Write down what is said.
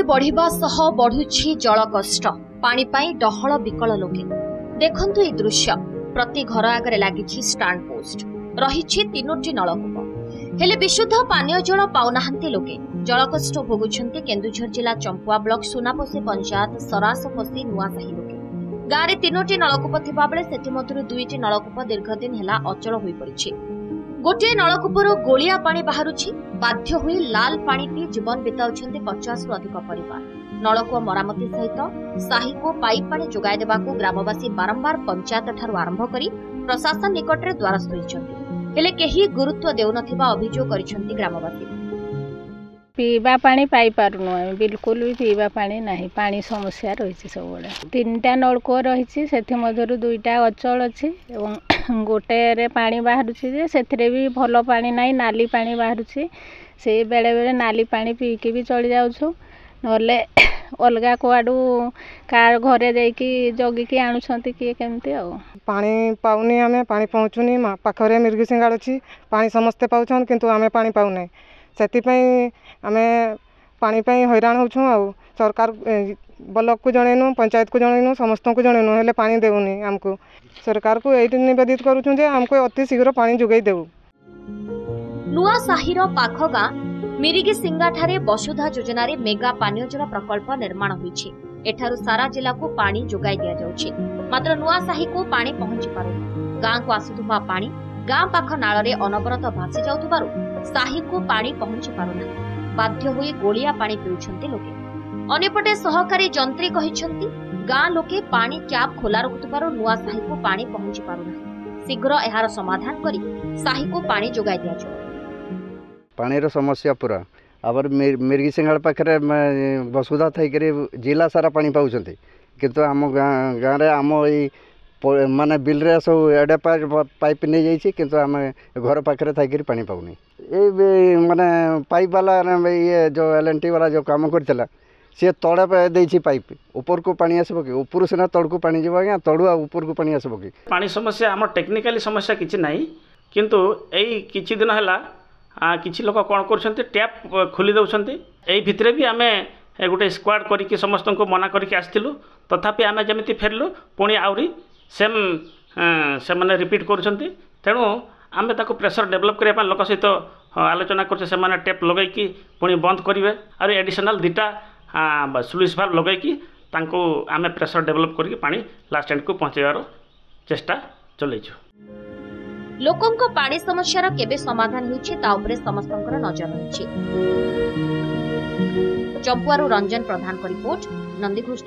बढ़िबा सह बढ़ुछि जल कष्ट पानी पाई डहल विकल लोके देखंतु ए दृश्य प्रति घर आगरे लागिछि स्टैंड पोस्ट रहिछि 3टी नलकूप हेले विशुद्ध पानीय जल पाउनाहांती लोके जल कष्ट भोगुछंती केन्दुझर जिला चंपुआ ब्लॉक सुनापोसी पंचायत सरासपसी नुआसाही लोके गाँव 3टी नलकूप थिबा बेले सेथि मधुरु 2टी नलकूप दीर्घदिन हेला अचल होई पड़िछि। गोटे नलकूपर गोलिया पानी बाहरुछि बाध्य होई लाल पानी पी जीवन बिताउछंती 50 रु अधिक परिवार। नलकूप मरामती सहित साही को पाइप पानी जोगाई देबाकू ग्रामवासी बारंबार पंचायत ठारू आरंभ करी प्रशासन निकटरे द्वारस्थ होइछंती हेले केही गुरुत्व देउनथिबा अभियोग करिछंती ग्रामवासी। पीवा पानी पाई पारुनु बिल्कुल भी पीवा पानी नहीं पानी समस्या रही सब 3टा नलकूप रही से मधुर 2टा अचल अच्छी गोटे पानी बाहर से भी भल पानी नहीं नाली पानी बाहर से बेले बेले नाली पानी पीकी भी चली जाऊँ नले अलगा कुआडू कार घरे जाइकी जगिकी आणुछंती किए केमती आ पानी पाउनी आमे पानी पहुँचुनी पाखरे मिर्गी सिंगाड़ अच्छी पानी समस्ते पाउछन किंतु आमे पानी पाउनै सेतिपई आमे पानी पई हैरान होछू आ सरकार ब्लॉक को जनइनु पंचायत को जनइनु समस्त को जनइनु हेले पानी देउनी हमको सरकार को एठी निवेदित करूछु जे हमको अति शीघ्र पानी जुगाई देउ। नुआ साहिर पाख गाँ मिरिगी सिंगा ठारे वसुधा योजना रे मेगा पानीय जल प्रकल्प निर्माण होईछि। एठारु सारा जिला को पानी जोगाई दिया जाउछि मात्र नुआ साही को पानी पहुंची पारुनी। गाँ को आसुथुबा पानी गाँ पाख नाल रे अनवरत भासी जाउथबारु साही को पानी पहुंची पारुना बाध्य होई गोलिया पानी पिउछंती लोके। अनेपटे सहकारी जंत्री कहिछंती गाँ लोके पानी ट्याप खोला रखुथबारु नुआ साही को पानी पहुंची पारुना शीघ्र एहार समाधान करी साही को पानी जोगाई दिया जाउ। पानीर समस्या पूरा आबर मिर्गी सिंगाड़ पाखे वसुधा थी जिला सारा पानी पाँच किंतु आम गाँव में आम ये माने बिल रे सब एडे पाइप नहीं जाइए किंतु आम घर पाखे थी पानी पाऊनी ये माने पाइप वाला ये जो LNT वाला जो काम करता सी तड़े देती पाइप ऊपर को पानी आसब कि ऊपर सीना तड़ को पानी जीव आज्ञा तड़ू ऊपर को पानी आसब कि पानी समस्या आम टेक्निकाली समस्या किसी ना किंतु यही किछि दिन है किछि लोक कौन कर टैप खोली दौरान यही भितर भी आम गोटे स्क्वाड करके समस्त को मना करके आसलु तथापि आम जमी फेरलु पुणी आहरी सेम से मैंने रिपीट करुँच तेणु आम ताको प्रेसर डेभलप करने लोक सहित आलोचना कर टेप लगैकी पुणी बंद करेंगे और एडिशनल 2टा स्लुइस भाल्व लगैकी आम प्रेसर डेभलप करके पानी लास्ट एंड को पहुँचार चेष्टा चलैछु। लोकंको पानी समस्यार केबे समाधान होइछि ता उपरे समस्तंकर नजर रहिछि। चंपुआरू रंजन प्रधान को रिपोर्ट नंदीघोष।